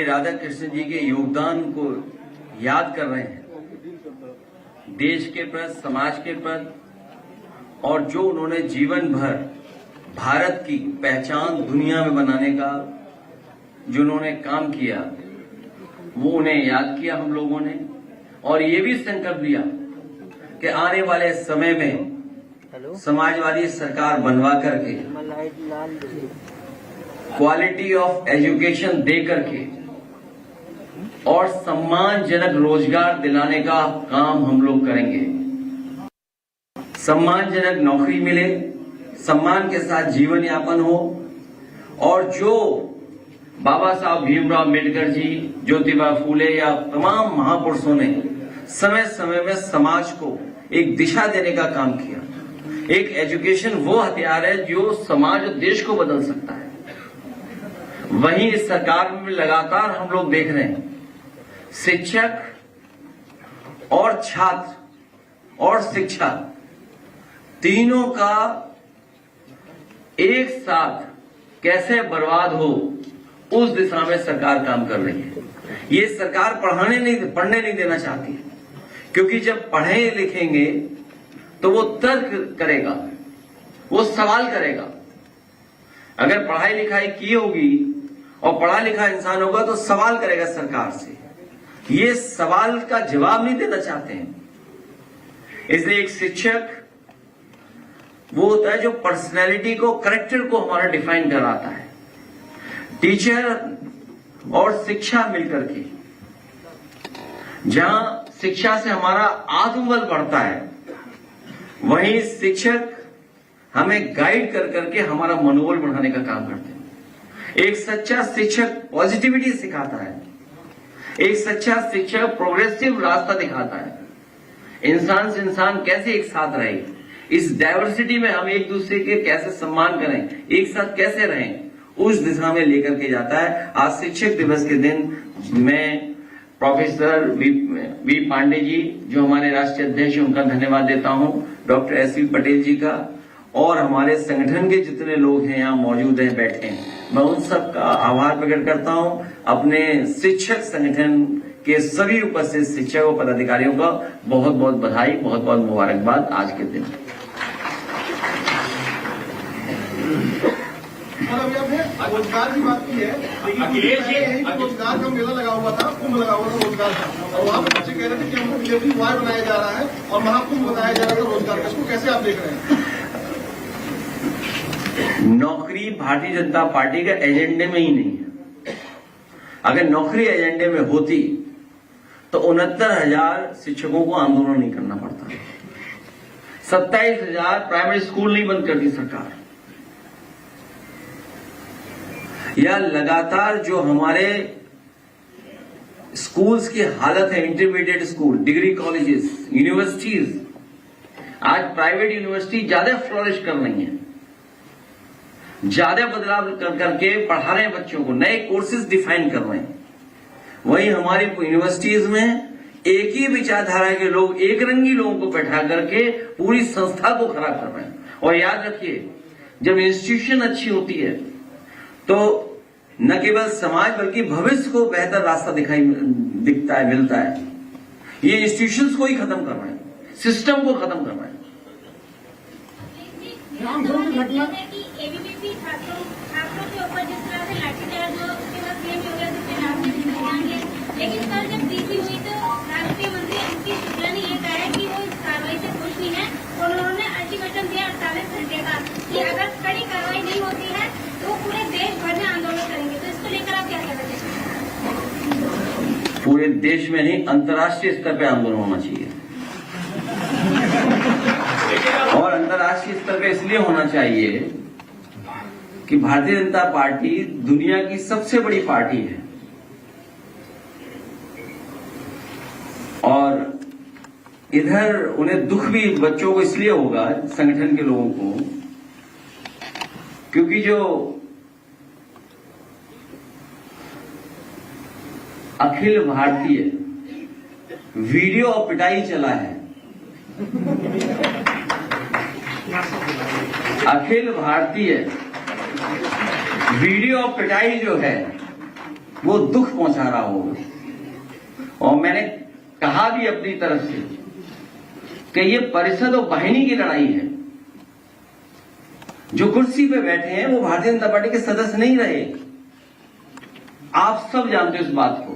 राधा कृष्ण जी के योगदान को याद कर रहे हैं, देश के प्रति, समाज के प्रति, और जो उन्होंने जीवन भर भारत की पहचान दुनिया में बनाने का जो उन्होंने काम किया, वो उन्हें याद किया हम लोगों ने, और ये भी संकल्प लिया कि आने वाले समय में समाजवादी सरकार बनवा करके क्वालिटी ऑफ एजुकेशन दे करके और सम्मानजनक रोजगार दिलाने का काम हम लोग करेंगे। सम्मानजनक नौकरी मिले, सम्मान के साथ जीवन यापन हो, और जो बाबा साहब भीमराव अम्बेडकर जी, ज्योतिबा फूले या तमाम महापुरुषों ने समय समय में समाज को एक दिशा देने का काम किया। एक एजुकेशन वो हथियार है जो समाज और देश को बदल सकता है। वहीं इस सरकार में लगातार हम लोग देख रहे हैं, शिक्षक और छात्र और शिक्षा तीनों का एक साथ कैसे बर्बाद हो, उस दिशा में सरकार काम कर रही है। ये सरकार पढ़ने नहीं देना चाहती, क्योंकि जब पढ़े लिखेंगे तो वो तर्क करेगा, वो सवाल करेगा। अगर पढ़ाई लिखाई की होगी और पढ़ा लिखा इंसान होगा तो सवाल करेगा सरकार से। ये सवाल का जवाब नहीं देना चाहते हैं। इसलिए एक शिक्षक वो होता है जो पर्सनैलिटी को, करेक्टर को हमारा डिफाइन कराता है। टीचर और शिक्षा मिलकर के, जहां शिक्षा से हमारा आत्मबल बढ़ता है, वहीं शिक्षक हमें गाइड कर करके हमारा मनोबल बढ़ाने का काम करते हैं। एक सच्चा शिक्षक पॉजिटिविटी सिखाता है, एक सच्चा शिक्षक प्रोग्रेसिव रास्ता दिखाता है। इंसान से इंसान कैसे एक साथ रहे, इस डाइवर्सिटी में हम एक दूसरे के कैसे सम्मान करें, एक साथ कैसे रहें, उस दिशा में लेकर के जाता है। आज शिक्षक दिवस के दिन मैं प्रोफेसर वी पांडे जी, जो हमारे राष्ट्रीय अध्यक्ष हैं, उनका धन्यवाद देता हूं, डॉक्टर एस.वी. पटेल जी का, और हमारे संगठन के जितने लोग हैं यहाँ मौजूद हैं, बैठे हैं, मैं उन सब का आभार प्रकट करता हूं। अपने शिक्षक संगठन के सभी उपस्थित शिक्षक और पदाधिकारियों का बहुत बहुत बधाई, बहुत बहुत मुबारकबाद आज के दिन। और अभी आपने रोजगार की बात की है, रोजगार का मेला लगा हुआ था, कुंभ लगा हुआ था रोजगार का, और वहाँ पे बच्चे कह रहे थे कि हमको डिलीवरी बॉय बनाया जा रहा है और महाकुंभ बनाया जा रहा है रोजगार का। इसको कैसे आप देख रहे हैं? नौकरी भारतीय जनता पार्टी का एजेंडे में ही नहीं है। अगर नौकरी एजेंडे में होती तो 69,000 शिक्षकों को आंदोलन नहीं करना पड़ता, 27,000 प्राइमरी स्कूल नहीं बंद करती सरकार, या लगातार जो हमारे स्कूल्स की हालत है, intermediate school, degree colleges, universities, आज प्राइवेट यूनिवर्सिटी ज्यादा फ्लोरिश कर रही हैं, ज्यादा बदलाव कर करके पढ़ा रहे हैं बच्चों को, नए कोर्सेज डिफाइन कर रहे हैं। वहीं हमारी यूनिवर्सिटीज में एक ही विचारधारा के लोग, एक रंगी लोगों को बैठा करके पूरी संस्था को खराब कर रहे हैं। और याद रखिए, जब इंस्टीट्यूशन अच्छी होती है तो न केवल समाज बल्कि भविष्य को बेहतर रास्ता दिखता है, मिलता है। ये इंस्टीट्यूशंस को ही खत्म कर रहे हैं, सिस्टम को खत्म कर रहे हैं। एबीवीपी छात्रों के ऊपर जिस तरह से लाठीचार्ज उसके बाद पीएम योगी आदित्यनाथ ने बयान दिया, लेकिन कल जब डीसी हुई तो राष्ट्रीय मंत्री एमपी शुक्ला ने यह कहा है कि वो इस कार्रवाई से खुश नहीं है, और उन्होंने अल्टीमेटम दिया 48 घंटे का कि अगर कड़ी कार्रवाई नहीं होती है तो पूरे देश भर में आंदोलन करेंगे। तो इसको लेकर आप क्या कहना चाहते हैं? पूरे देश में नहीं, अंतर्राष्ट्रीय स्तर पर आंदोलन होना चाहिए, और अंतर्राष्ट्रीय स्तर पे इसलिए होना चाहिए कि भारतीय जनता पार्टी दुनिया की सबसे बड़ी पार्टी है, और इधर उन्हें दुख भी बच्चों को इसलिए होगा, संगठन के लोगों को, क्योंकि जो अखिल भारतीय वीडियो पिटाई चला है, अखिल भारतीय वीडियो पिटाई जो है वो दुख पहुंचा रहा होगा। और मैंने कहा भी अपनी तरफ से कि ये परिषद और वाहिनी की लड़ाई है। जो कुर्सी पे बैठे हैं वो भारतीय जनता पार्टी के सदस्य नहीं रहे, आप सब जानते हो इस बात को।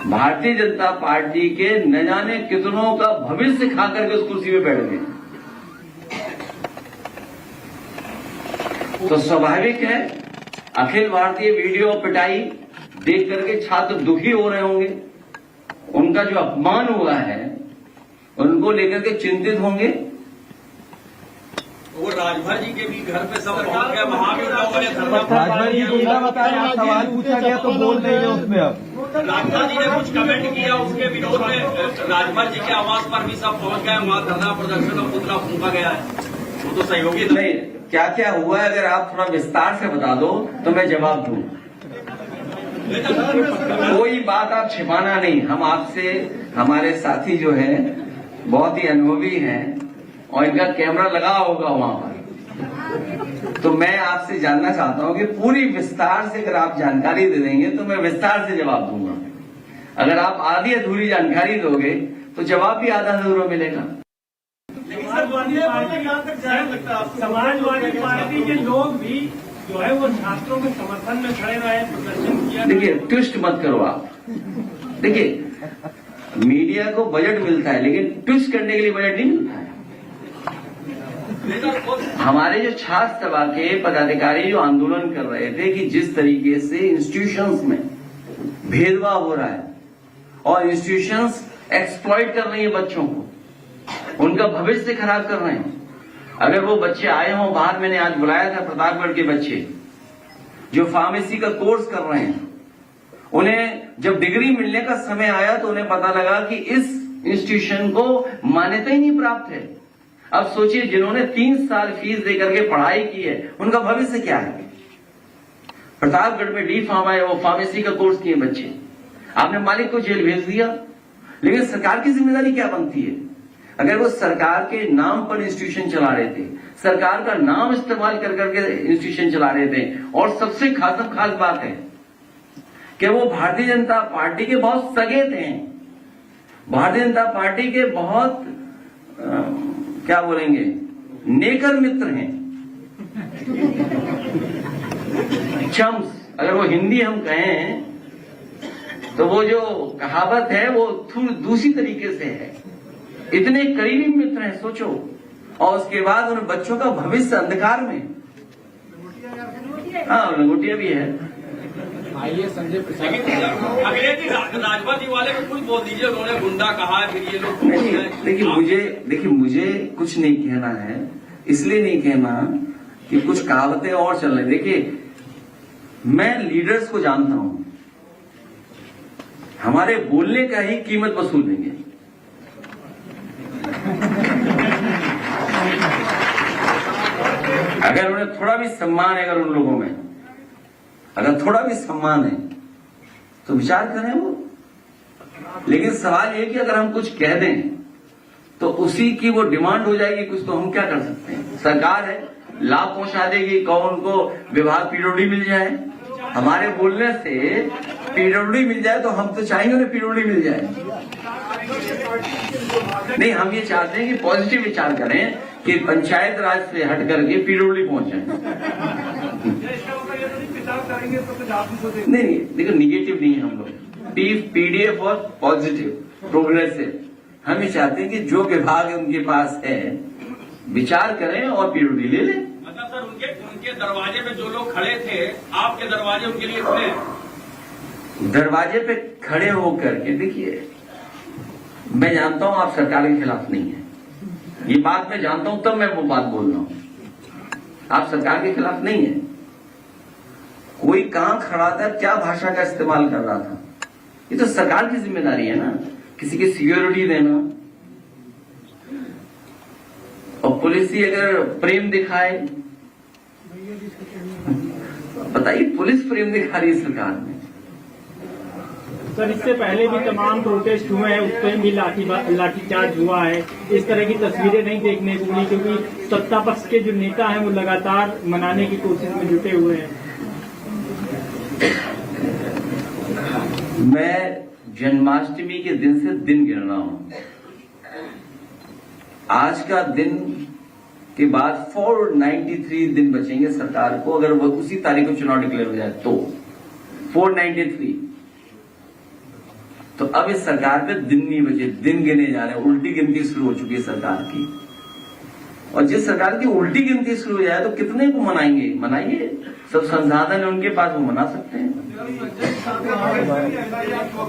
भारतीय जनता पार्टी के न जाने कितनों का भविष्य खा करके उस कुर्सी पे बैठ गए। तो स्वाभाविक है अखिल भारतीय वीडियो पिटाई देख करके छात्र दुखी हो रहे होंगे, उनका जो अपमान हुआ है उनको लेकर के चिंतित होंगे। वो राजभर जी के भी घर पे सब पहुंच गए, वहां भी लोगों ने राजभर जी गुंडा बताया, सवाल पूछा गया तो बोल रहे हैं उसमें। अब राजभर जी ने कुछ कमेंट किया उसके विरोध में, राजभर जी के आवास पर भी सब पहुंच गए, वहां धरना प्रदर्शन और पुतला फूंका गया है। वो तो सहयोगी नहीं, क्या क्या हुआ है अगर आप थोड़ा विस्तार से बता दो तो मैं जवाब दूं। कोई बात आप छिपाना नहीं। हम आपसे, हमारे साथी जो है बहुत ही अनुभवी हैं और इनका कैमरा लगा होगा वहां पर, तो मैं आपसे जानना चाहता हूं कि पूरी विस्तार से अगर आप जानकारी दे देंगे तो मैं विस्तार से जवाब दूंगा। अगर आप आधी अधूरी जानकारी दोगे तो जवाब भी आधा अधूरा मिलेगा। समाजवादी पार्टी के लोग भी जो है वो छात्रों के समर्थन में खड़े रहे, प्रदर्शन किया। देखिए, ट्विस्ट मत करो आप। देखिए, मीडिया को बजट मिलता है लेकिन ट्विस्ट करने के लिए बजट नहीं मिलता है। हमारे जो छात्र सभा के पदाधिकारी जो आंदोलन कर रहे थे कि जिस तरीके से इंस्टीट्यूशंस में भेदभाव हो रहा है और इंस्टीट्यूशंस एक्सप्लॉइट कर रही है बच्चों को, उनका भविष्य खराब कर रहे हैं। अगर वो बच्चे आए हों बाहर, मैंने आज बुलाया था प्रतापगढ़ के बच्चे जो फार्मेसी का कोर्स कर रहे हैं, उन्हें जब डिग्री मिलने का समय आया तो उन्हें पता लगा कि इस इंस्टीट्यूशन को मान्यता ही नहीं प्राप्त है। अब सोचिए, जिन्होंने 3 साल फीस देकर के पढ़ाई की है उनका भविष्य क्या है। प्रतापगढ़ में डी फार्मा है, वो फार्मेसी का कोर्स किए बच्चे, आपने मालिक को जेल भेज दिया। लेकिन सरकार की जिम्मेदारी क्या बनती है? अगर वो सरकार के नाम पर इंस्टीट्यूशन चला रहे थे, सरकार का नाम इस्तेमाल कर करके इंस्टीट्यूशन चला रहे थे, और सबसे खास बात है कि वो भारतीय जनता पार्टी के बहुत सगे थे, भारतीय जनता पार्टी के बहुत क्या बोलेंगे, नेकर मित्र हैं, चम्स। अगर वो हिंदी हम कहें तो वो जो कहावत है वो थोड़ी दूसरी तरीके से है। इतने करीबी मित्र हैं, सोचो। और उसके बाद उन बच्चों का भविष्य अंधकार में। हाँ, लंगोटिया भी है। आइए संजय प्रसाद, अगले दिन राजभर जी वाले को कुछ बोल दीजिए, उन्होंने गुंडा कहा है, फिर ये लोग। देखिए मुझे कुछ नहीं कहना है, इसलिए नहीं कहना कि कुछ कहावतें और चल रही। देखिए, मैं लीडर्स को जानता हूं, हमारे बोलने का ही कीमत वसूल देंगे। अगर उन्हें थोड़ा भी सम्मान है, अगर उन लोगों में अगर थोड़ा भी सम्मान है तो विचार करें वो। लेकिन सवाल ये कि अगर हम कुछ कह दें तो उसी की वो डिमांड हो जाएगी कुछ, तो हम क्या कर सकते हैं? सरकार है, लाभ पहुंचा देगी, कौन उनको विभाग पीडब्ल्यूडी मिल जाए। हमारे बोलने से पीडब्ल्यूडी मिल जाए तो हम तो चाहेंगे उन्हें पीडब्ल्यूडी मिल जाए। नहीं, हम ये चाहते हैं कि पॉजिटिव विचार करें कि पंचायत राज से हट करके पीडब्ल्यूडी पहुंचे। नहीं, देखो निगेटिव नहीं है हम लोग, पीडीएफ और पॉजिटिव प्रोग्रेसिव। हम ये चाहते हैं कि जो विभाग उनके पास है विचार करें और पीडब्ल्यूडी ले लें। मतलब सर, उनके दरवाजे पे जो लोग खड़े थे, आपके दरवाजे उनके लिए खुले? दरवाजे पे खड़े होकर के देखिए, मैं जानता हूं आप सरकार के खिलाफ नहीं है, ये बात मैं जानता हूं, तब मैं वो बात बोल रहा हूं। आप सरकार के खिलाफ नहीं है। कोई कहां खड़ा था, क्या भाषा का इस्तेमाल कर रहा था, ये तो सरकार की जिम्मेदारी है ना, किसी की सिक्योरिटी देना। और पुलिस ही अगर प्रेम दिखाए, बताइए, पुलिस प्रेम दिखा रही है सरकार में। सर, इससे पहले भी तमाम प्रोटेस्ट हुए हैं, उस पर भी लाठीचार्ज हुआ है। इस तरह की तस्वीरें नहीं देखने को मिली, क्योंकि सत्ता पक्ष के जो नेता हैं वो लगातार मनाने की कोशिश में जुटे हुए हैं। मैं जन्माष्टमी के दिन से दिन गिन रहा हूं। आज का दिन के बाद 493 दिन बचेंगे सरकार को, अगर वो उसी तारीख को चुनाव डिक्लेयर हो जाए तो 493। तो अब इस सरकार पे दिन नहीं बचे, दिन गिने जा रहे हैं। उल्टी गिनती शुरू हो चुकी है सरकार की, और जिस सरकार की उल्टी गिनती शुरू हो जाए तो कितने को मनाएंगे? मनाइए, सब संसाधन है उनके पास, वो मना सकते हैं।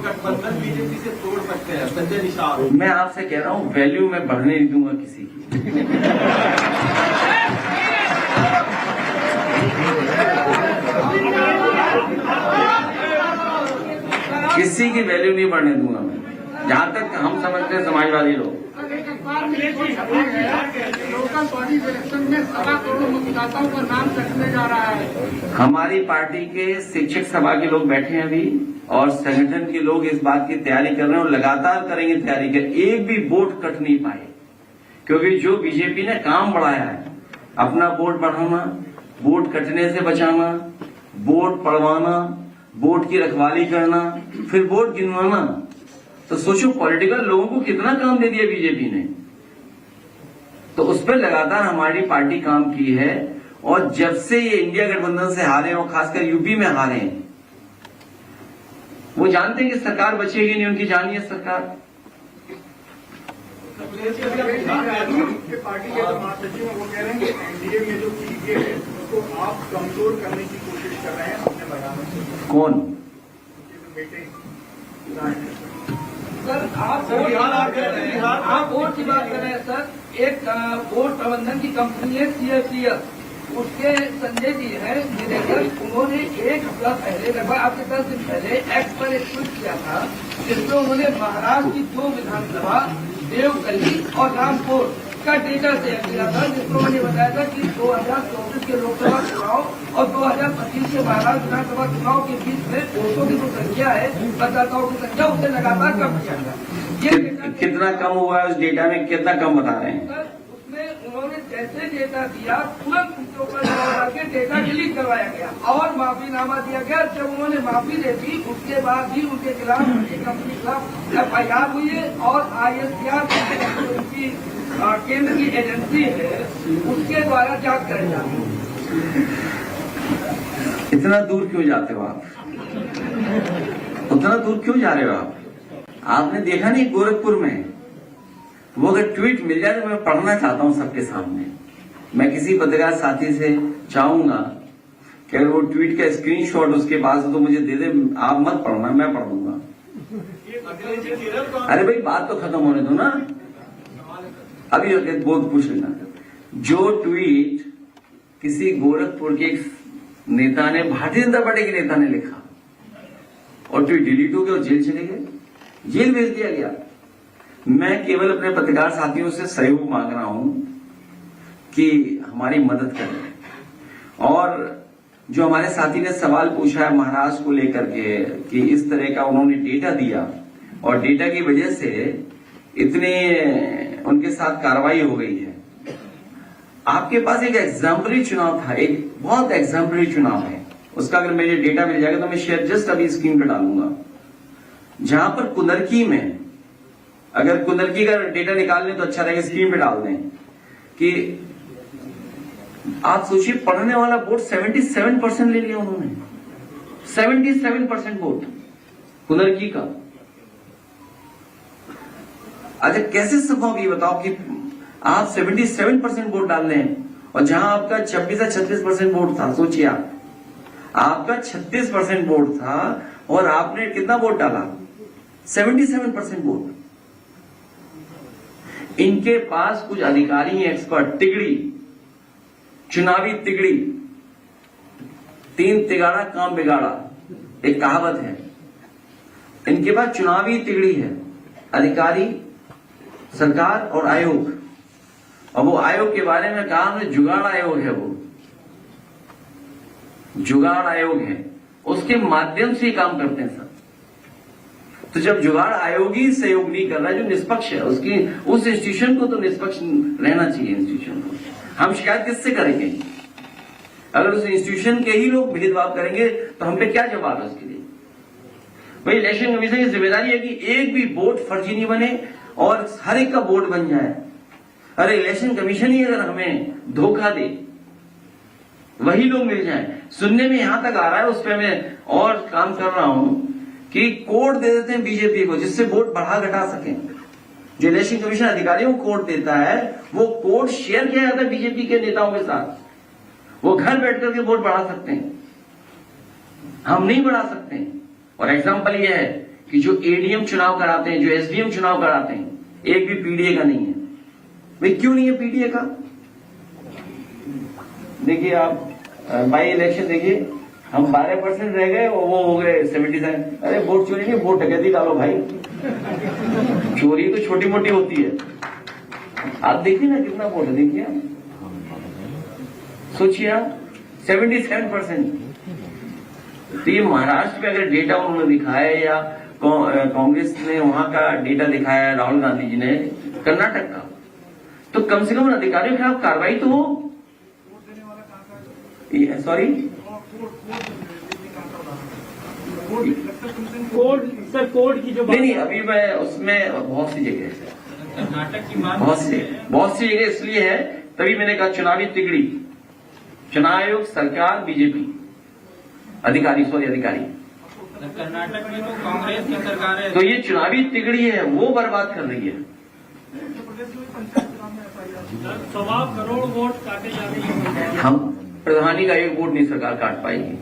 गठबंधन बीजेपी से तोड़ सकते हैं संजय निषाद। मैं आपसे कह रहा हूं, वैल्यू मैं बढ़ने नहीं दूंगा किसी की। किसी की वैल्यू नहीं बढ़ने दूंगा मैं, जहां तक हम समझते हैं समाजवादी लोग। लोकल बॉडी इलेक्शन में 1.25 करोड़ मतदाताओं का नाम कटने जा रहा है। हमारी पार्टी के शिक्षक सभा के लोग बैठे हैं अभी, और संगठन के लोग इस बात की तैयारी कर रहे हैं और लगातार करेंगे तैयारी कर। एक भी वोट कट नहीं पाए, क्योंकि जो बीजेपी ने काम बढ़ाया है, अपना वोट बढ़ाना, वोट कटने से बचाना, वोट पड़वाना, वोट की रखवाली करना, फिर वोट गिनवाना, तो सोचो पॉलिटिकल लोगों को कितना काम दे दिया बीजेपी ने। तो उस पर लगातार हमारी पार्टी काम की है, और जब से ये इंडिया गठबंधन से हारे और खासकर यूपी में हारे हैं, वो जानते हैं कि सरकार बचेगी नहीं, उनकी जानी है सरकार। पार्टी के जो महासचिव हैं वो कह रहे हैं कि एनडीए में जो चीजें हैं उसको आप कमजोर करने की कोशिश कर रहे हैं अपने बयानों से। कौन? सर आप वोट की बात कर रहे हैं सर। एक वोट प्रबंधन की कंपनी है CFCL, उसके संजय जी हैं निदेशक, उन्होंने 1 हफ्ता पहले, लगभग आपके 10 दिन पहले एक्स पर एक ट्वीट किया था, जिसमें उन्होंने महाराष्ट्र की 2 विधानसभा देवगली और रामपुर का डेटा शेयर किया था, जिसमें उन्होंने बताया था कि 2024 के लोकसभा चुनाव और 2025 के महाराष्ट्र विधानसभा चुनाव के बीच में वोटों की जो संख्या है, मतदाताओं की संख्या, उससे लगातार कम किया गया। कितना कम हुआ है? उस डेटा में कितना कम बता रहे हैं? सर, उसमें उन्होंने जैसे डेटा दिया, तुरंत उनके ऊपर लगा के डेटा डिलीट करवाया गया और माफीनामा दिया गया। जब उन्होंने माफी दे दी, उसके बाद भी उनके खिलाफ, उनकी कंपनी के खिलाफ FIR हुई है, और ISPR उनकी केंद्र की एजेंसी है, उसके द्वारा जांच कराई जा रही है। इतना दूर क्यों जाते हो आप? उतना दूर क्यों जा रहे हो आप? आपने देखा नहीं गोरखपुर में? वो अगर ट्वीट मिल जाए तो मैं पढ़ना चाहता हूं सबके सामने। मैं किसी पत्रकार साथी से चाहूंगा कि अगर वो ट्वीट का स्क्रीनशॉट उसके पास हो तो मुझे दे दे। आप मत पढ़ना, मैं पढ़ दूंगा। अरे भाई, बात तो खत्म होने दो ना। अभी बहुत पूछ लेना, जो ट्वीट किसी गोरखपुर के एक नेता ने, भारतीय जनता पार्टी के नेता ने लिखा, और ट्वीट डिलीट हो गया और जेल चले गए, जेल भेज दिया गया। मैं केवल अपने पत्रकार साथियों से सहयोग मांग रहा हूं कि हमारी मदद करें। और जो हमारे साथी ने सवाल पूछा है महाराष्ट्र को लेकर के कि इस तरह का उन्होंने डेटा दिया, और डेटा की वजह से इतने उनके साथ कार्रवाई हो गई है। आपके पास एक एग्जाम्पलरी चुनाव था, एक बहुत एग्जाम्पलरी चुनाव है, उसका अगर मुझे डेटा मिल जाएगा तो मैं शेयर जस्ट अभी स्क्रीन पर डालूंगा। जहां पर कुंदरकी में, अगर कुंदरकी का डेटा निकाल लें तो अच्छा रहेगा, स्क्रीन पे डाल दें कि आप सोचिए, पढ़ने वाला वोट 77% ले लिया उन्होंने। 77% वोट कुंदरकी का। अच्छा, कैसे संभव ये बताओ कि आप 77% वोट डाल रहे हैं, और जहां आपका 26 या 36% वोट था। सोचिए आपका 36% वोट था और आपने कितना वोट डाला? 77% वोट। इनके पास कुछ अधिकारी हैं, एक्सपर्ट, तिगड़ी, चुनावी तिगड़ी, 3 तिगाड़ा काम बिगाड़ा, एक कहावत है। इनके पास चुनावी तिगड़ी है, अधिकारी, सरकार और आयोग। और वो आयोग के बारे में कहा हमने, जुगाड़ आयोग है, वो जुगाड़ आयोग है, उसके माध्यम से काम करते हैं सब। तो जब जुगाड़ आयोग ही सहयोग नहीं कर रहा है, जो निष्पक्ष है, उसकी उस इंस्टीट्यूशन को तो निष्पक्ष रहना चाहिए। इंस्टीट्यूशन को हम शिकायत किससे करेंगे? अगर उस इंस्टीट्यूशन के ही लोग भेदभाव करेंगे तो हम पे क्या जवाब है उसके लिए? भाई इलेक्शन कमीशन की जिम्मेदारी है कि एक भी वोट फर्जी नहीं बने और हर एक का वोट बन जाए। अरे इलेक्शन कमीशन ही अगर हमें धोखा दे, वही लोग मिल जाएं। सुनने में यहां तक आ रहा है, उस पर मैं और काम कर रहा हूं कि कोड दे देते हैं बीजेपी को जिससे वोट बढ़ा घटा सकें। जो इलेक्शन कमीशन अधिकारियों को कोड देता है वो कोड शेयर किया जाता है बीजेपी के नेताओं के साथ, वो घर बैठ करके वोट बढ़ा सकते हैं, हम नहीं बढ़ा सकते। और एग्जाम्पल यह है कि जो एडीएम चुनाव कराते हैं, जो एसडीएम चुनाव कराते हैं, एक भी पीडीए का नहीं है। भाई क्यों नहीं है पीडीए का? देखिए आप बाई इलेक्शन देखिए, हम 12% रह गए और वो हो गए 77। अरे वोट चोरी नहीं, वोट डकैती डालो भाई। चोरी तो छोटी मोटी होती है, आप देखिए ना कितना वोट है, देखिए आप, सोचिए आप 77%। तो ये महाराष्ट्र में अगर डेटा उन्होंने दिखाया या कांग्रेस ने वहां का डेटा दिखाया, राहुल गांधी जी ने कर्नाटक का, तो कम से कम अधिकारियों के खिलाफ कार्रवाई तो हो। सॉरी, कोड सर, कोड की जो बात नहीं अभी मैं उसमें बहुत सी जगह है, कर्नाटक की बात बहुत सी जगह इसलिए है, तभी मैंने कहा चुनावी तिगड़ी, चुनाव आयोग, सरकार, बीजेपी, अधिकारी। कर्नाटक में तो कांग्रेस की सरकार है, तो ये चुनावी तिगड़ी है, वो बर्बाद कर रही है। 1.25 करोड़ वोट काटे जा रहे हैं। हम प्रधानी का एक वोट नहीं सरकार काट पाएगी।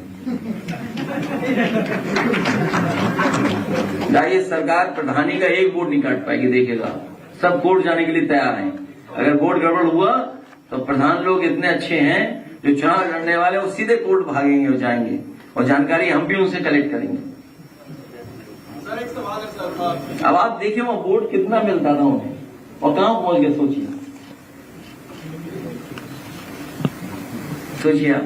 ये सरकार प्रधानी का एक वोट नहीं काट पाएगी, देखेगा। सब कोर्ट जाने के लिए तैयार हैं। अगर वोट गड़बड़ हुआ तो प्रधान लोग इतने अच्छे हैं, जो चुनाव लड़ने वाले वो सीधे कोर्ट भागेंगे और जाएंगे, और जानकारी हम भी उनसे कलेक्ट करेंगे। सर एक सवाल है सर, अब आप देखिए वो वोट कितना मिलता था उन्हें और कहां पहुंच गए, सोचिए आप।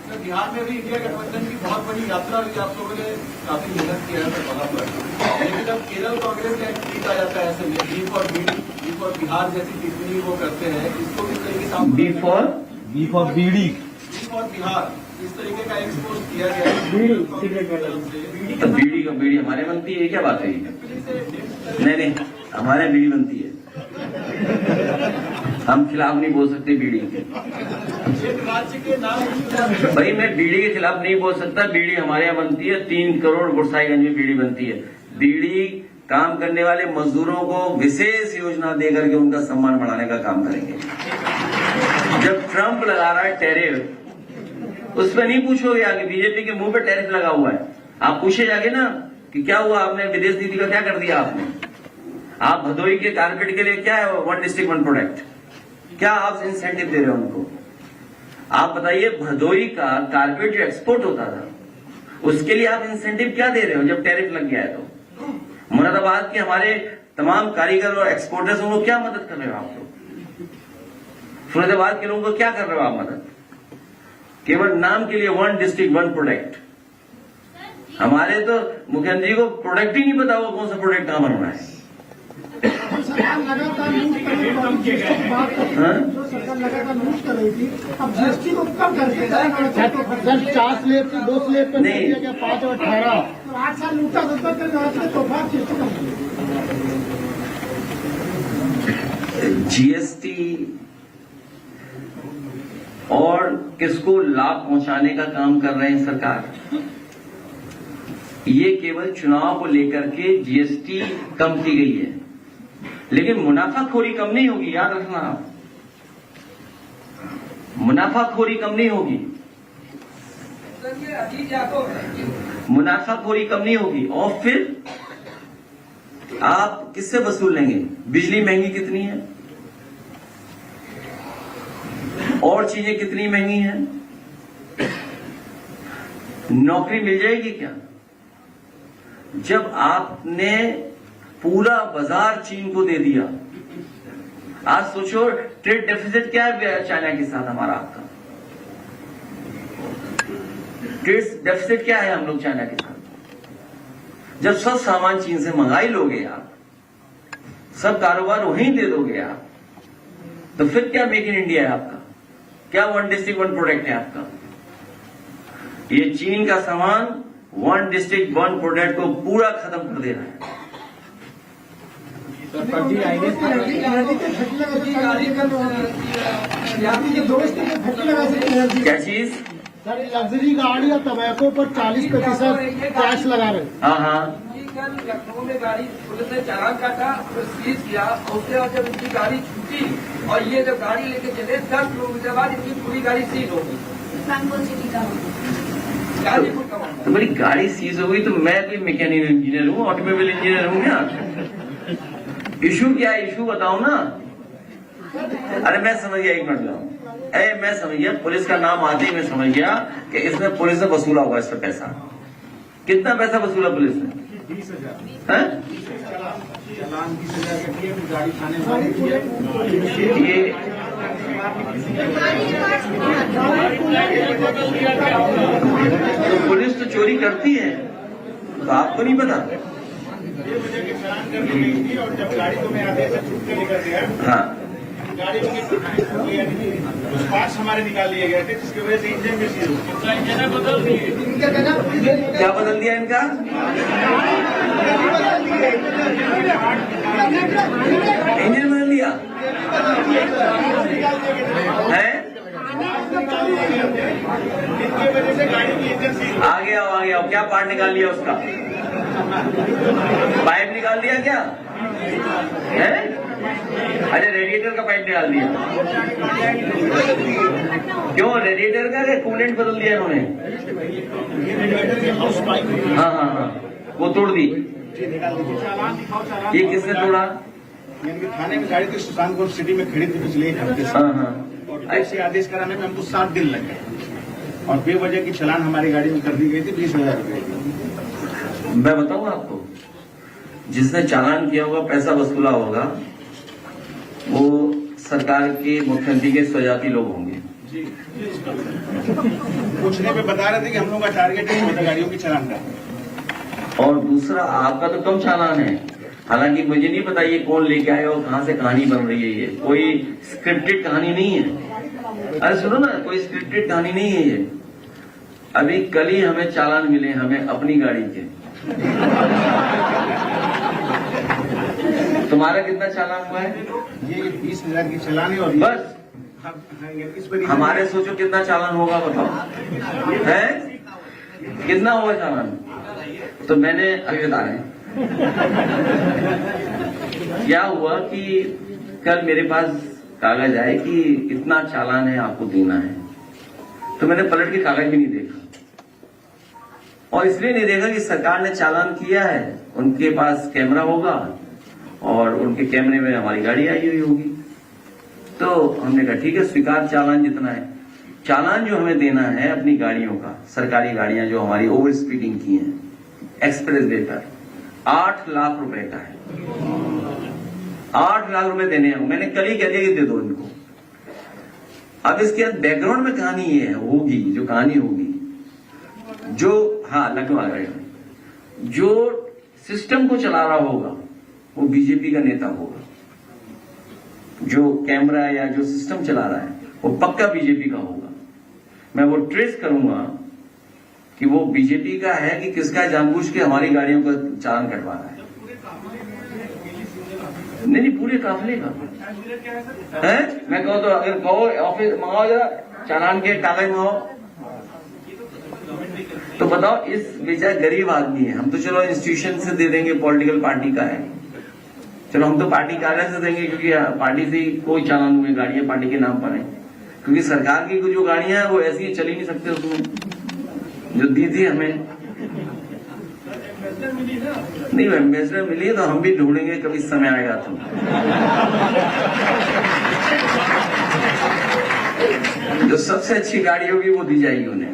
सर बिहार में भी इंडिया गठबंधन की बहुत बड़ी यात्रा हुई, आप लोगों ने काफी मेहनत किया है सर वहां पर, लेकिन अब केरल कांग्रेस का एक ट्वीट आ जाता है ऐसे में, बी फॉर बिहार जैसी टिप्पणी वो करते हैं, इसको किस तरीके से B for BD, B for Bihar इस तरीके का एक्सपोज किया गया है। तो बीड़ी हमारे बनती है, क्या बात है? नहीं हमारे बीड़ी बनती है, हम खिलाफ नहीं बोल सकते बीड़ी के। एक राज्य के नाम भाई मैं बीड़ी के खिलाफ नहीं बोल सकता, बीड़ी हमारे यहाँ बनती है, 3 करोड़ गुरसाईगंज में बीड़ी बनती है। बीड़ी काम करने वाले मजदूरों को विशेष योजना देकर के उनका सम्मान बढ़ाने का काम करेंगे। जब ट्रंप लगा रहा है टैरिफ, उसमें नहीं पूछोगे आगे बीजेपी के मुंह पे टैरिफ लगा हुआ है, आप पूछे जाके ना कि क्या हुआ, आपने विदेश नीति का क्या कर दिया आपने? आप भदोई के कारपेट के लिए क्या है 1 डिस्ट्रिक्ट 1 प्रोडक्ट, क्या आप इंसेंटिव दे रहे हो उनको? आप बताइए, भदोई का कारपेट जो एक्सपोर्ट होता था उसके लिए आप इंसेंटिव क्या दे रहे हो जब टैरिफ लग गया है? तो मुरादाबाद के हमारे तमाम कारीगर और एक्सपोर्टर्स, उनको क्या मदद कर रहे हो आप लोग? फरीदाबाद के लोगों को क्या कर रहे हो आप मदद? केवल नाम के लिए 1 डिस्ट्रिक्ट 1 प्रोडक्ट। हमारे तो मुख्यमंत्री को प्रोडक्ट ही नहीं पता वो कौन सा प्रोडक्ट कहां बन रहा है। सरकार लगातार न्यूज कर रही थी, जो सरकार लगातार न्यूज कर रही थी, अब जीएसटी को कम करके 4 स्लेब से 2 स्लेब पे नहीं, 5 और 18 तो 8 साल लूटा करके तो बात जीएसटी कम जीएसटी और किसको लाभ पहुंचाने का काम कर रहे हैं सरकार? ये केवल चुनाव को लेकर के जीएसटी कम की गई है, लेकिन मुनाफाखोरी कम नहीं होगी, याद रखना आप। मुनाफाखोरी कम नहीं होगी, मुनाफाखोरी कम नहीं होगी। और फिर आप किससे वसूल लेंगे? बिजली महंगी कितनी है, और चीजें कितनी महंगी हैं, नौकरी मिल जाएगी क्या? जब आपने पूरा बाजार चीन को दे दिया, आज सोचो ट्रेड डेफिसिट क्या है चाइना के साथ हमारा, आपका ट्रेड डेफिसिट क्या है हम लोग चाइना के साथ? जब सब सामान चीन से मंगाई लोगे आप, सब कारोबार वहीं दे दोगे आप, तो फिर क्या मेक इन इंडिया है आपका? क्या वन डिस्ट्रिक्ट वन प्रोडक्ट है आपका? ये चीन का सामान वन डिस्ट्रिक्ट वन प्रोडक्ट को पूरा खत्म कर दे रहा है। फर्जी आईडी क्या चीज? सर लग्जरी गाड़ी और टबैको पर 40% टैक्स लगा रहे हैं। हाँ हाँ, कल लखनऊ में गाड़ी पुलिस ने चालान काटा और सीज किया, और उसके बाद जब उनकी गाड़ी छूटी और ये जब गाड़ी लेके चले 10 किलोमीटर बाद इनकी पूरी गाड़ी सीज हो गई। गाजीपुर का मामला। तुम्हारी गाड़ी सीज हो गई तो मैं कोई मैकेनिकल इंजीनियर हूँ, ऑटोमोबाइल इंजीनियर हूँ क्या? इशू क्या है? इशू बताओ ना। अरे मैं समझ गया, एक मिनट लो। अरे मैं समझ गया, पुलिस का नाम आते ही मैं समझ गया कि इसने पुलिस से वसूला होगा इससे पैसा। कितना पैसा वसूला पुलिस ने? 20,000 चलान 20,000 कटी है, गाड़ी थाने में ये तो पुलिस तो चोरी करती है, तो आपको नहीं पता? चलान करके गई थी और जब गाड़ी को मैं आधे से छूट के निकल गया, हाँ, गाड़ी में कुछ पार्ट्स हमारे निकाल लिए गए थे, जिसकी वजह से इंजन में सीज हो गया। क्या बदल दिया इनका? इंजन बदल दिया है? जिसकी वजह से गाड़ी की इंजन सीज आ गया। क्या पार्ट निकाल लिया उसका? पाइप निकाल दिया क्या है? अरे रेडिएटर का पाइप निकाल दिया। क्यों? रेडिएटर का कूलेंट बदल दिया इन्होंने? हाँ, वो तोड़ दी। चालान दिखाओ, चालान। ये किसने तोड़ा? यानी कि थाने में गाड़ी थी, सुल्तानपुर सिटी में खड़ी थी पिछले एक हफ्ते से, हाँ, और ऐसे आदेश कराने में हमको 7 दिन लग गए और बेवजह की चालान हमारी गाड़ी में कर दी गई थी 20,000 रुपए। मैं बताऊं आपको, जिसने चालान किया होगा, पैसा वसूला होगा, वो सरकार के मुख्यमंत्री के स्वजाती लोग होंगे। पूछने पे बता रहे थे कि हम लोग का टारगेट है मोटर गाड़ियों की चालान का। और दूसरा, आपका तो कम चालान है, हालांकि मुझे नहीं पता ये कौन लेके आया और कहां से कहानी बन रही है। ये कोई स्क्रिप्टेड कहानी नहीं है। अरे सुनो ना, कोई स्क्रिप्टेड कहानी नहीं है ये। अभी कल ही हमें चालान मिले, हमें अपनी गाड़ी के। तुम्हारा कितना चालान हुआ है? ये 20,000 की चालान है और बस इस पर हमारे सोचो कितना चालान होगा, बताओ है कितना होगा चालान? तो मैंने अभी बता रहे क्या हुआ कि कल मेरे पास कागज आए कि इतना चालान है, आपको देना है। तो मैंने पलट के कागज भी नहीं देखा, और इसलिए नहीं देखा कि सरकार ने चालान किया है, उनके पास कैमरा होगा और उनके कैमरे में हमारी गाड़ी आई हुई होगी। तो हमने कहा ठीक है, स्वीकार चालान जितना है। चालान जो हमें देना है अपनी गाड़ियों का, सरकारी गाड़ियां जो हमारी ओवर स्पीडिंग की हैं एक्सप्रेस वे पर, 8 लाख रुपए का है। 8 लाख रुपए देने हैं। मैंने कल ही कह दिया कि दे दो इनको। अब इसके बैकग्राउंड में कहानी ये होगी, जो कहानी होगी, जो हाँ लखनऊ आ गए, जो सिस्टम को चला रहा होगा वो बीजेपी का नेता होगा। जो कैमरा या जो सिस्टम चला रहा है वो पक्का बीजेपी का होगा। मैं वो ट्रेस करूंगा कि वो बीजेपी का है कि किसका, जानबूझ के हमारी गाड़ियों का चालान कटवा रहा है। नहीं, पूरे काफिले का है। मैं कहूँ तो, अगर कहो ऑफिस मंगाओ, जरा चालान के कागज मंगाओ, तो बताओ इस बेचारा गरीब आदमी है। हम तो चलो इंस्टीट्यूशन से दे देंगे, पॉलिटिकल पार्टी का है, चलो हम तो पार्टी कार्यालय से देंगे, क्योंकि पार्टी से कोई चालान हुए गाड़ियां पार्टी के नाम पर है। क्योंकि सरकार की जो गाड़ियां हैं वो ऐसी चल ही नहीं सकते, उसमें जो दी थी हमें नहीं। एम्बेसडर मिली है तो हम भी ढूंढेंगे, कभी समय आएगा तो। जो सबसे अच्छी गाड़ी होगी वो दी जाएगी उन्हें।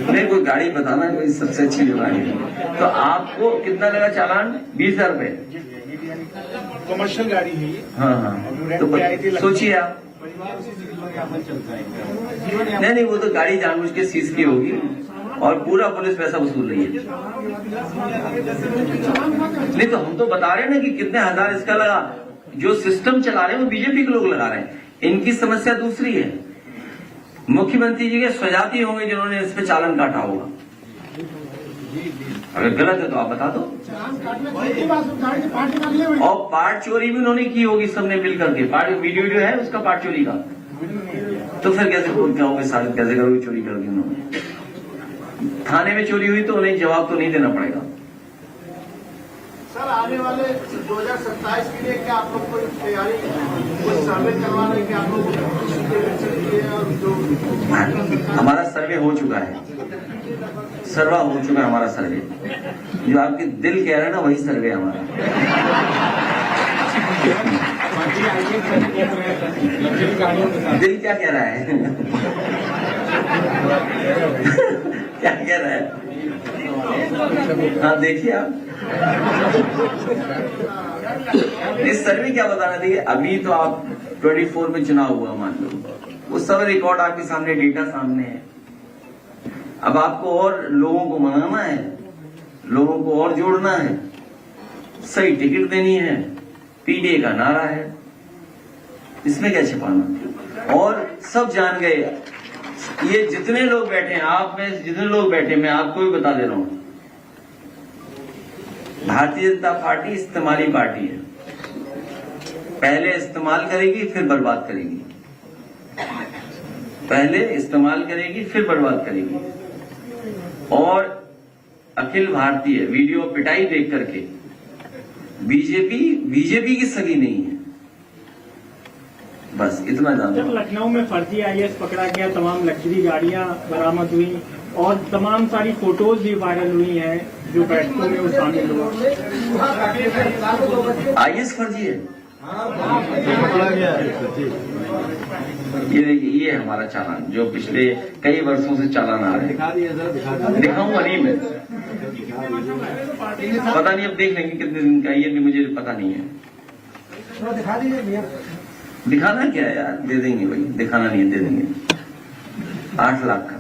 नहीं, कोई गाड़ी बताना, कोई सबसे अच्छी जो गाड़ी है। तो आपको कितना लगा चालान? 20,000 रुपए। कमर्शियल गाड़ी है ये। हाँ, तो सोचिए आप। नहीं, वो तो गाड़ी जानबूझ के सीज की होगी और पूरा पुलिस पैसा वसूल रही है। नहीं तो हम तो बता रहे हैं ना कि कितने हजार इसका लगा। जो सिस्टम चला रहे हैं वो बीजेपी के लोग लगा रहे हैं। इनकी समस्या दूसरी है। मुख्यमंत्री जी के स्वजाती होंगे जिन्होंने इस पे चालान काटा होगा। अगर गलत है तो आप बता दो। और पार्ट चोरी भी उन्होंने की होगी सबने मिल करके। पार्ट वीडियो है उसका पार्ट चोरी का, तो फिर कैसे कहोगे साबित कैसे करोगे चोरी करके उन्होंने? थाने में चोरी हुई तो उन्हें जवाब तो नहीं देना पड़ेगा। सर आने वाले 2027 के लिए क्या आप लोग कोई तैयारी, कोई सर्वे करवाने की आप लोग जो हमारा सर्वे हो चुका है, सर्वा हो चुका है हमारा सर्वे। जो आपके दिल कह रहा है ना वही सर्वे है हमारा। दिल क्या कह रहा है? क्या कह रहा है? हाँ देखिए आप इस सर्वे क्या बताना चाहिए। अभी तो आप 24 में चुनाव हुआ मान लो, वो सब रिकॉर्ड आपके सामने, डेटा सामने है। अब आपको और लोगों को मनाना है, लोगों को और जोड़ना है, सही टिकट देनी है, पीडीए का नारा है, इसमें क्या छिपाना। और सब जान गए, ये जितने लोग बैठे हैं, आप में जितने लोग बैठे, मैं आपको भी बता दे रहा हूं, भारतीय जनता पार्टी इस्तेमाली पार्टी है। पहले इस्तेमाल करेगी फिर बर्बाद करेगी, पहले इस्तेमाल करेगी फिर बर्बाद करेगी। और अखिल भारतीय वीडियो पिटाई देख करके बीजेपी की सगी नहीं है, बस इतना जानना। जब लखनऊ में फर्जी आईएएस पकड़ा गया, तमाम लग्जरी गाड़ियां बरामद हुई और तमाम सारी फोटोज भी वायरल हुई हैं जो बैठकों में वो शामिल हुआ। आईएएस फर्जी है, ये देखिए, ये हमारा चालान जो पिछले कई वर्षों से चालान आ रहे हैं। दिखाऊंगा नहीं मैं, पता नहीं अब देख लेंगे कितने दिन का, ये भी मुझे पता नहीं है। दिखा दीजिए भैया। दिखाना क्या है यार, दे देंगे भाई, दिखाना नहीं है, दे देंगे 8 लाख का।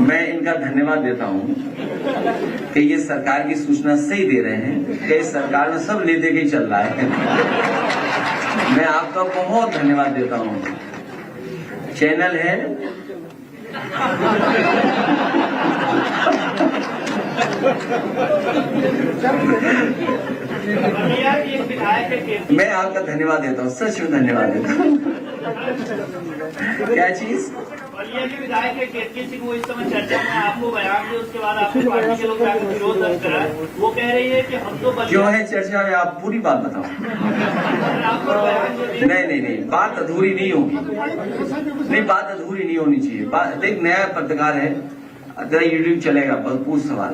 मैं इनका धन्यवाद देता हूं कि ये सरकार की सूचना सही दे रहे हैं कि इस सरकार में सब ले दे के चल रहा है। मैं आपका बहुत धन्यवाद देता हूं। चैनल है मैं आपका धन्यवाद देता हूँ, सच में धन्यवाद देता हूँ। क्या चीज? विधायक है केतकी सिंह, वो इस समय चर्चा में आपको बयान दिया, उसके बाद आपकी पार्टी के लोग विरोध दर्ज करा। वो कह रही है कि हम तो क्यों है चर्चा में, आप पूरी बात बताओ। नहीं, बात अधूरी नहीं होगी, नहीं बात अधूरी नहीं होनी चाहिए। बात देख, नया पत्रकार है, तेरा यूट्यूब चलेगा, बस पूछ सवाल।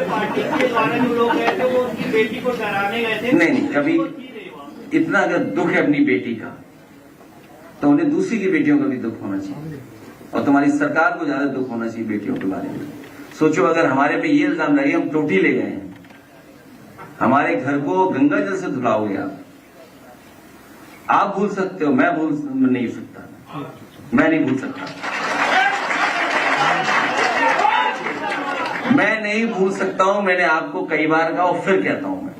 पार्टी के द्वारा जो लोग गए थे वो उनकी बेटी को डराने गए थे। नहीं, कभी इतना अगर दुख है अपनी बेटी का तो उन्हें दूसरी की बेटियों का भी दुख होना चाहिए, और तुम्हारी सरकार को ज्यादा दुख होना चाहिए बेटियों के बारे में। सोचो अगर हमारे पे ये इल्जाम लगे हम टोटी ले गए हैं, हमारे घर को गंगा जल से धुलाओगे आप भूल सकते हो, मैं भूल नहीं सकता, मैं नहीं भूल सकता, मैं नहीं भूल सकता हूं। मैंने आपको कई बार कहा और फिर कहता हूं, मैं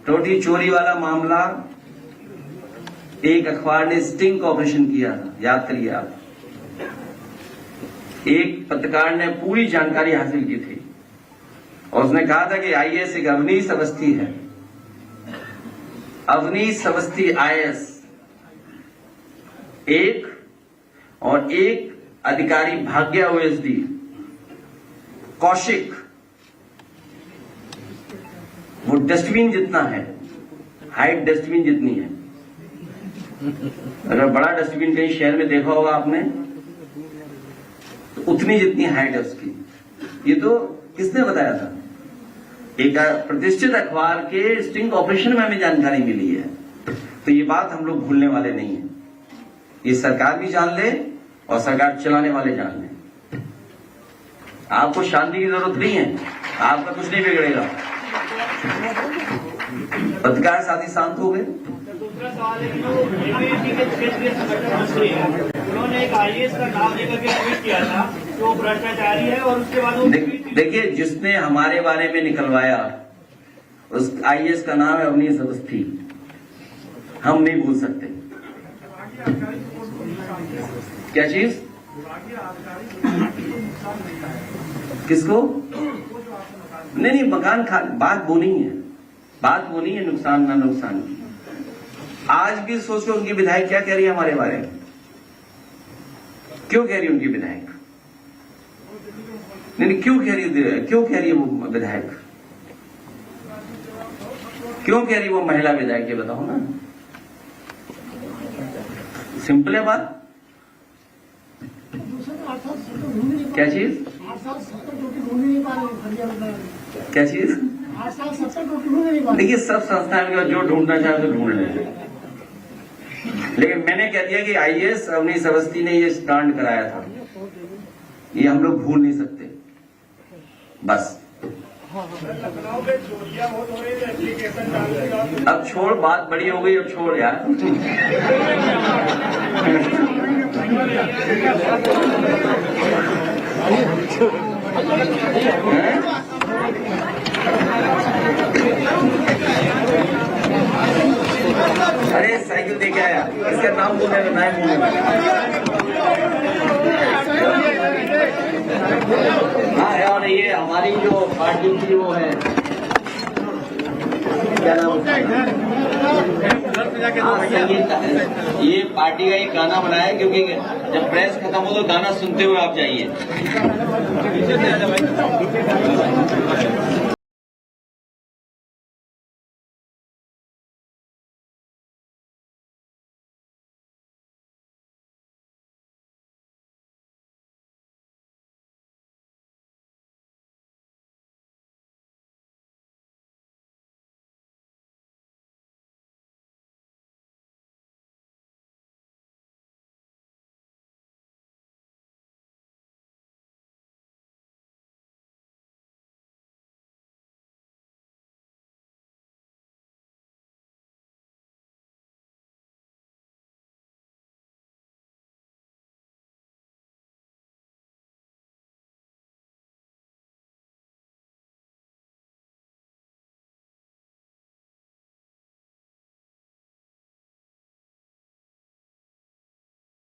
टोटी चोरी वाला मामला, एक अखबार ने स्टिंग ऑपरेशन किया था, याद करिए आप। एक पत्रकार ने पूरी जानकारी हासिल की थी और उसने कहा था कि आईएएस एक अवनीश अवस्थी है, अवनीश अवस्थी आईएएस एक, और एक अधिकारी भाग्या ओएसडी कौशिक, वो डस्टबिन जितना है, हाइट डस्टबिन जितनी है। अगर बड़ा डस्टबिन कहीं शहर में देखा होगा आपने तो उतनी जितनी हाइट है उसकी। ये तो किसने बताया था? एक प्रतिष्ठित अखबार के स्टिंग ऑपरेशन में हमें जानकारी मिली है। तो ये बात हम लोग भूलने वाले नहीं है, ये सरकार भी जान ले और सरकार चलाने वाले जान ले। आपको शांति की जरूरत नहीं है, आपका कुछ नहीं बिगड़ेगा। पत्रकार साथी शांत हो गए। दूसरा सवाल है कि जो एबीवीपी के क्षेत्रीय संगठन मंत्री हैं, उन्होंने एक आईएएस का नाम लेकर के ट्वीट किया था कि वो भ्रष्टाचारी है, और उसके बाद वो देखिए, जिसने हमारे बारे में निकलवाया उस आईएएस का नाम है अवनीश अवस्थी। हम नहीं भूल सकते। क्या चीज? किसको? नहीं, मकान बात वो नहीं है, बात वो नहीं है नुकसान ना नुकसान की। आज भी सोचो उनकी विधायक क्या कह रही है हमारे बारे में। क्यों कह रही है उनकी विधायक? नहीं, क्यों कह रही है वो विधायक? क्यों कह रही है वो महिला विधायक? ये बताओ ना, सिंपल है बात। क्या चीज? क्या चीज? देखिए, सब संस्थाएं में जो ढूंढना चाहे तो ढूंढ लेंगे, लेकिन मैंने कह दिया कि आईएएस अवनीश अवस्थी ने ये स्टांड कराया था, ये हम लोग भूल नहीं सकते। बस अब छोड़, बात बड़ी हो गई, अब छोड़ यार। अरे साइकिल दे के आया, इसका नाम बोलने का नाम हाँ है। और ये हमारी जो पार्टी की वो है, क्या नाम, ये पार्टी का एक गाना बनाया, क्योंकि जब प्रेस खत्म हो तो गाना सुनते हुए आप जाइए।